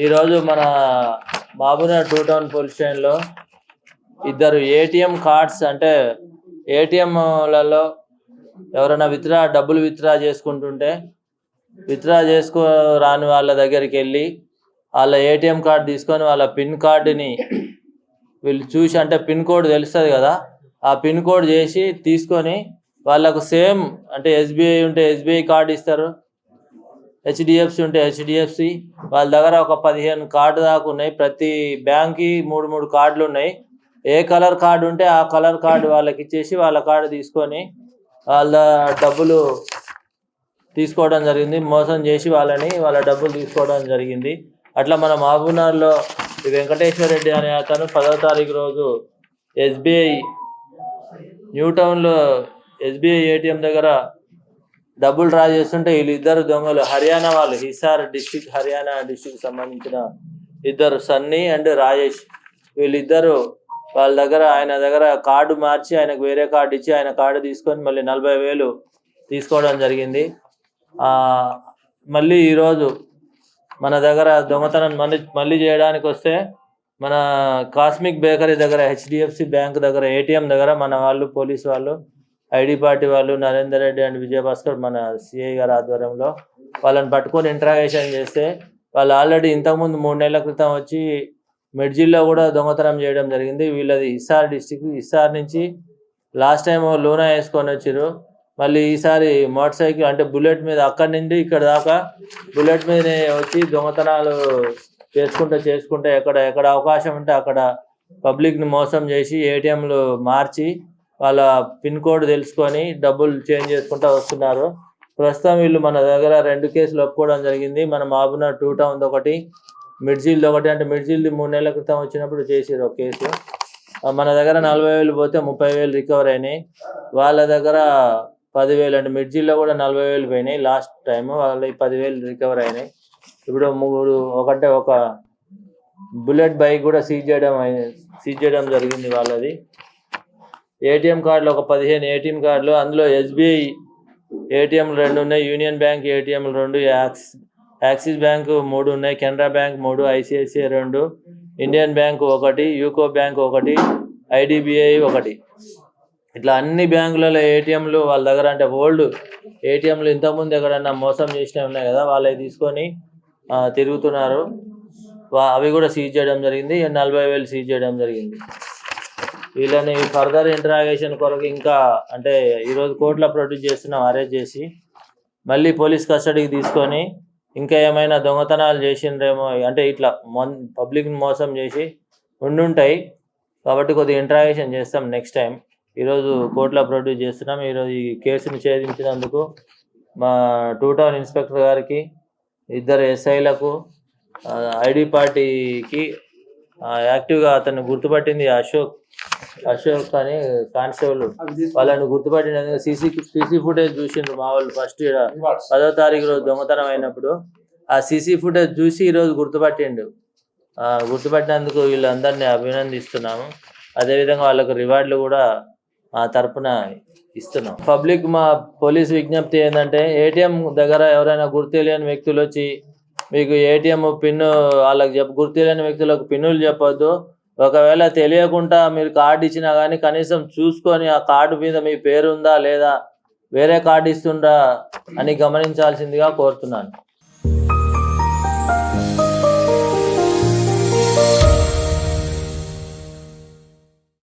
ఈరోజు మన Mahabubnagar two town police స్టేషన్లో ఇద్దరు ఏటీఎం కార్డ్స్ అంటే ఏటీఎంలలో ఎవరైనా డబ్బులు విత్డ్రా చేసుకుంటుంటే విత్డ్రా రాని వాళ్ళ దగ్గరికి వెళ్ళి వాళ్ళ ఏటీఎం కార్డు తీసుకొని వాళ్ళ పిన్ కార్డుని వీళ్ళు చూసి, అంటే పిన్ కోడ్ తెలుస్తుంది కదా, ఆ పిన్ కోడ్ చేసి తీసుకొని వాళ్ళకు సేమ్ అంటే ఎస్బీఐ ఉంటే ఎస్బీఐ కార్డు ఇస్తారు, హెచ్డిఎఫ్సి ఉంటే హెచ్డిఎఫ్సి, వాళ్ళ దగ్గర ఒక 15 కార్డు దాకా ఉన్నాయి. ప్రతి బ్యాంక్కి 3 కార్డులు ఉన్నాయి. ఏ కలర్ కార్డు ఉంటే ఆ కలర్ కార్డు వాళ్ళకి ఇచ్చేసి వాళ్ళ కార్డు తీసుకొని వాళ్ళ డబ్బులు తీసుకోవడం జరిగింది. మోసం చేసి వాళ్ళ డబ్బులు తీసుకోవడం జరిగింది. అట్లా మన మహబూబ్నగర్లో వెంకటేశ్వర రెడ్డి అనే అతను 10వ తారీఖు రోజు ఎస్బీఐ న్యూ టౌన్లో ఎస్బీఐ ఏటీఎం దగ్గర డబ్బులు డ్రా చేస్తుంటే వీళ్ళిద్దరు దొంగలు హర్యానా వాళ్ళు, హిసార్ డిస్టిక్ హర్యానా డిస్టిక్ సంబంధించిన ఇద్దరు సన్నీ అండ్ రాజేష్, వీళ్ళిద్దరు ఆయన దగ్గర కార్డు మార్చి ఆయనకు వేరే కార్డు ఇచ్చి ఆయన కార్డు తీసుకొని మళ్ళీ 40,000 తీసుకోవడం జరిగింది. మళ్ళీ ఈరోజు మన దగ్గర దొంగతనం మళ్ళీ చేయడానికి వస్తే మన కాస్మిక్ బేకరీ దగ్గర హెచ్డిఎఫ్సి బ్యాంక్ దగ్గర ఏటీఎం దగ్గర మన వాళ్ళు పోలీసు వాళ్ళు ఐడి పార్టీ వాళ్ళు నరేందర్ రెడ్డి అండ్ విజయభాస్కర్ మన సిఐ గారి ఆధ్వర్యంలో వాళ్ళని పట్టుకొని ఇంట్రాగేషన్ చేస్తే వాళ్ళు ఆల్రెడీ ఇంతకుముందు 3 నెలల క్రితం వచ్చి మెడ్జిల్లో కూడా దొంగతనం చేయడం జరిగింది. వీళ్ళది హిసార్ డిస్టిక్. హిసార్ నుంచి లాస్ట్ టైం లోనా వేసుకొని వచ్చారు. మళ్ళీ ఈసారి మోటార్ సైకిల్ అంటే బుల్లెట్ మీద అక్కడి నుండి ఇక్కడ దాకా బుల్లెట్ మీదనే వచ్చి దొంగతనాలు చేసుకుంటే ఎక్కడ అవకాశం ఉంటే అక్కడ పబ్లిక్ని మోసం చేసి ఏటీఎంలు మార్చి వాళ్ళ పిన్ కోడ్ తెలుసుకొని డబ్బులు చేంజ్ చేసుకుంటూ వస్తున్నారు. ప్రస్తుతం వీళ్ళు మన దగ్గర 2 కేసులు ఒప్పుకోవడం జరిగింది. మన మహబూబ్నగర్ టూ టౌన్ ఒకటి, మిడ్జిల్ది ఒకటి. అంటే మిడ్జిల్ది 3 నెలల క్రితం వచ్చినప్పుడు చేసారు ఒక కేసు. మన దగ్గర 40,000 పోతే 30,000 రికవర్ అయినాయి. వాళ్ళ దగ్గర 10,000 అంటే మిడ్జిల్లో కూడా 40,000 పోయినాయి లాస్ట్ టైం, వాళ్ళ 10,000 రికవర్ అయినాయి. ఇప్పుడు ఒక బుల్లెట్ బైక్ కూడా సీజ్ చేయడం జరిగింది. వాళ్ళది ఏటీఎం కార్డులు ఒక 15 ఏటీఎం కార్డులు, అందులో ఎస్బీఐ ఏటీఎంలు 2 ఉన్నాయి, యూనియన్ బ్యాంక్ ఏటీఎంలు 2, యాక్సిస్ బ్యాంక్ 3 ఉన్నాయి, Canara bank 3, ICICI 2, Indian bank 1, UCO bank 1, IDBI 1. ఇట్లా అన్ని బ్యాంకులలో ఏటీఎంలు వాళ్ళ దగ్గర అంటే ఓల్డ్ ఏటీఎంలు ఇంతకుముందు ఎక్కడన్నా మోసం చేసినవి ఉన్నాయి కదా, వాళ్ళవి తీసుకొని తిరుగుతున్నారు. అవి కూడా సీజ్ చేయడం జరిగింది. 40,000 సీజ్ చేయడం జరిగింది. వీళ్ళని ఫర్దర్ ఇంటరాగేషన్ కొరకు ఇంకా అంటే ఈరోజు కోర్టులో ప్రొడ్యూస్ చేస్తున్నాం, అరెస్ట్ చేసి మళ్ళీ పోలీస్ కస్టడీకి తీసుకొని ఇంకా ఏమైనా దొంగతనాలు చేసిండ్రేమో, అంటే ఇట్లా పబ్లిక్ని మోసం చేసి ఉండుంటాయి కాబట్టి కొద్దిగా ఇంటరాగేషన్ చేస్తాం నెక్స్ట్ టైం. ఈరోజు కోర్టులో ప్రొడ్యూస్ చేస్తున్నాం. ఈరోజు ఈ కేసును ఛేదించినందుకు మా టూ టౌన్ ఇన్స్పెక్టర్ గారికి, 2 ఎస్ఐలకు, ఐడి పార్టీకి యాక్టివ్గా అతన్ని గుర్తుపట్టింది అశోక్ అని కానిస్టేబుల్, వాళ్ళని గుర్తుపట్టిన సీసీ ఫుటేజ్ చూసిండ్రు మా వాళ్ళు. ఫస్ట్ 10వ తారీఖు రోజు దొంగతనం అయినప్పుడు ఆ సీసీ ఫుటేజ్ చూసి ఈరోజు గుర్తుపట్టినందుకు వీళ్ళందరినీ అభినందిస్తున్నాము. అదేవిధంగా వాళ్ళకు రివార్డులు కూడా మా తరఫున ఇస్తున్నాం. పబ్లిక్ మా పోలీస్ విజ్ఞప్తి ఏంటంటే, ఏటీఎం దగ్గర ఎవరైనా గుర్తు తెలియని వ్యక్తులు వచ్చి మీకు ఏటీఎం పిన్ వాళ్ళకి గుర్తు తెలియని వ్యక్తులకు పిన్నులు చెప్పొద్దు. ఒకవేళ తెలియకుండా మీరు కార్డు ఇచ్చినా కానీ కనీసం చూసుకొని ఆ కార్డు మీద మీ పేరు ఉందా లేదా, వేరే కార్డు ఇస్తుందా అని గమనించాల్సిందిగా కోరుతున్నాను.